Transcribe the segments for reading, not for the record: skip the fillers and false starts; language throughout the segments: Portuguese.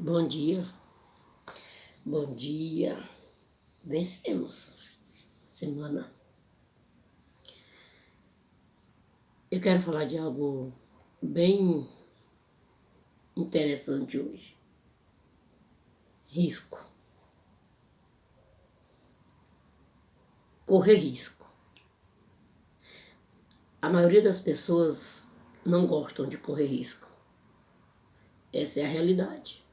Bom dia, bom dia. Vencemos semana. Eu quero falar de algo bem interessante hoje. Risco. Correr risco. A maioria das pessoas não gostam de correr risco. Essa é a realidade.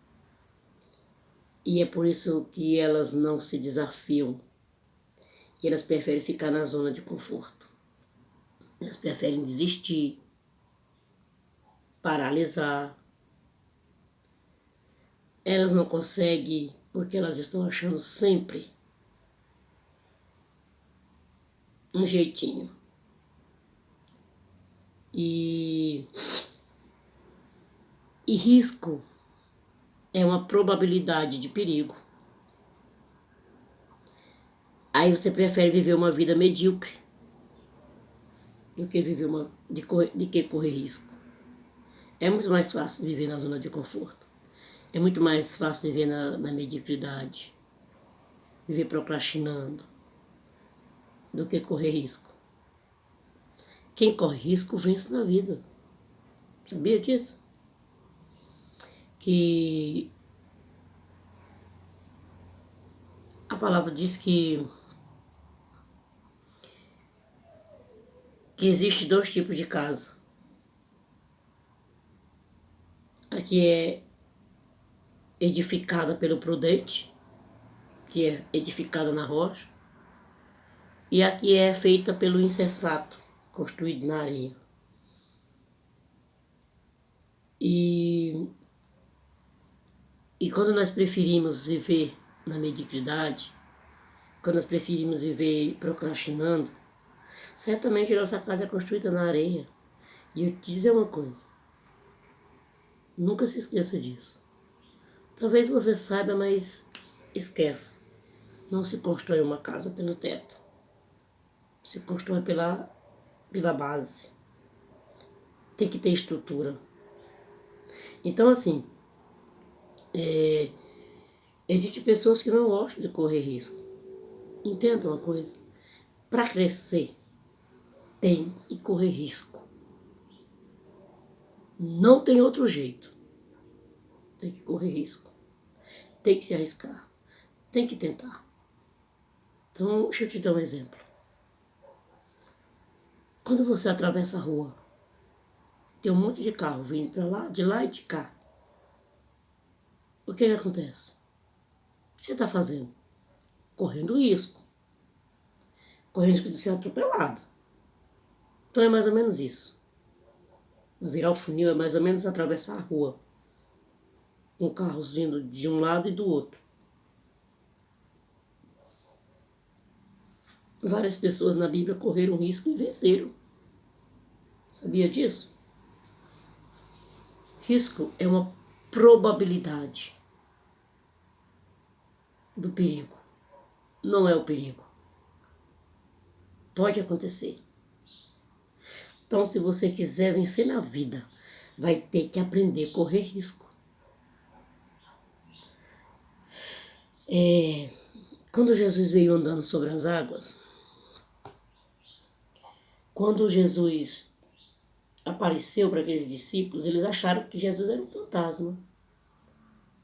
E é por isso que elas não se desafiam. E elas preferem ficar na zona de conforto. Elas preferem desistir, paralisar. Elas não conseguem porque elas estão achando sempre um jeitinho. E risco é uma probabilidade de perigo. Aí você prefere viver uma vida medíocre do que viver de que correr risco. É muito mais fácil viver na zona de conforto. É muito mais fácil viver na mediocridade, viver procrastinando, do que correr risco. Quem corre risco vence na vida. Sabia disso? Que a palavra diz que existe dois tipos de casa. A que é edificada pelo prudente, que é edificada na rocha, e a que é feita pelo insensato, construído na areia. E quando nós preferimos viver na mediocridade, quando nós preferimos viver procrastinando, certamente a nossa casa é construída na areia. E eu te dizer uma coisa, nunca se esqueça disso. Talvez você saiba, mas esquece. Não se constrói uma casa pelo teto. Se constrói pela base. Tem que ter estrutura. Então, assim, existem pessoas que não gostam de correr risco. Entenda uma coisa. Para crescer, tem que correr risco. Não tem outro jeito. Tem que correr risco. Tem que se arriscar. Tem que tentar. Então, deixa eu te dar um exemplo. Quando você atravessa a rua, tem um monte de carro vindo para lá, de lá e de cá. O que acontece? O que você está fazendo? Correndo risco. Correndo risco de ser atropelado. Então é mais ou menos isso. Virar o funil é mais ou menos atravessar a rua, com carros vindo de um lado e do outro. Várias pessoas na Bíblia correram risco e venceram. Sabia disso? Risco é uma probabilidade do perigo. Não é o perigo. Pode acontecer. Então, se você quiser vencer na vida, vai ter que aprender a correr risco. Quando Jesus veio andando sobre as águas, quando Jesus apareceu para aqueles discípulos, eles acharam que Jesus era um fantasma.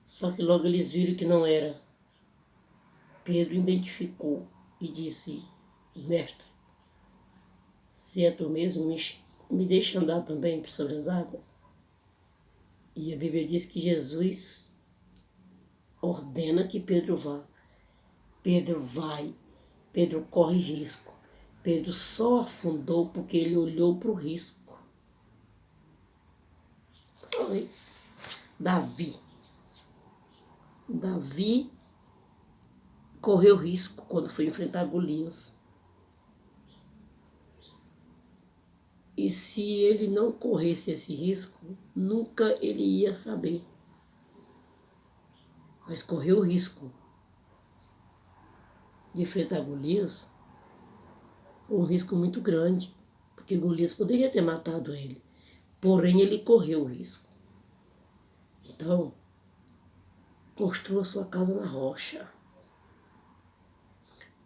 Só que logo eles viram que não era. Pedro identificou e disse: Mestre, se é tu mesmo, me deixa andar também sobre as águas. E a Bíblia diz que Jesus ordena que Pedro vá. Pedro vai, Pedro corre risco. Pedro só afundou porque ele olhou para o risco. Foi. Davi correu risco quando foi enfrentar Golias. E se ele não corresse esse risco, nunca ele ia saber. Mas correu o risco de enfrentar Golias, foi um risco muito grande, porque Golias poderia ter matado ele, porém ele correu o risco. Então, Construa sua casa na rocha.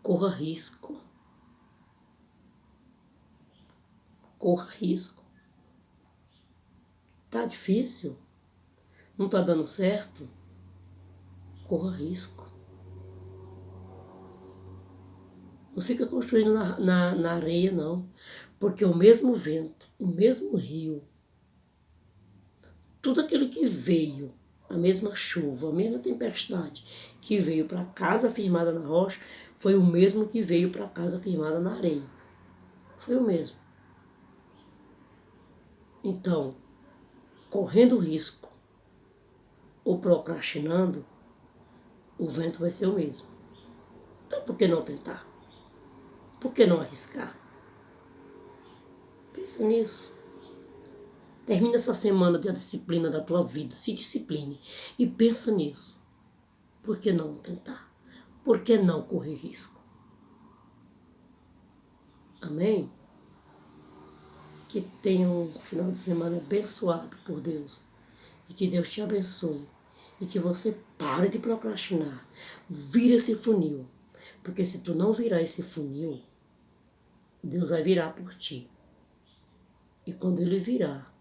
Corra risco. Corra risco. Tá difícil? Não tá dando certo? Corra risco. Não fica construindo na areia, não. Porque o mesmo vento, o mesmo rio, tudo aquilo que veio, a mesma chuva, a mesma tempestade que veio para a casa firmada na rocha, foi o mesmo que veio para a casa firmada na areia. Foi o mesmo. Então, correndo risco ou procrastinando, o vento vai ser o mesmo. Então, por que não tentar? Por que não arriscar? Pensa nisso. Termina essa semana de disciplina da tua vida, se discipline e pensa nisso. Por que não tentar? Por que não correr risco? Amém? Que tenha um final de semana abençoado por Deus. E que Deus te abençoe. E que você pare de procrastinar. Vira esse funil. Porque se tu não virar esse funil, Deus vai virar por ti. E quando Ele virar,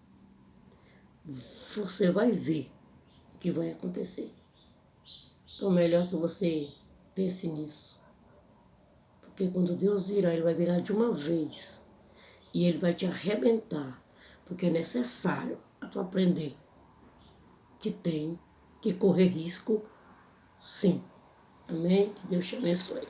você vai ver o que vai acontecer. Então melhor que você pense nisso. Porque quando Deus virar, Ele vai virar de uma vez. E Ele vai te arrebentar. Porque é necessário tu aprender que tem que correr risco, sim. Amém? Que Deus te abençoe.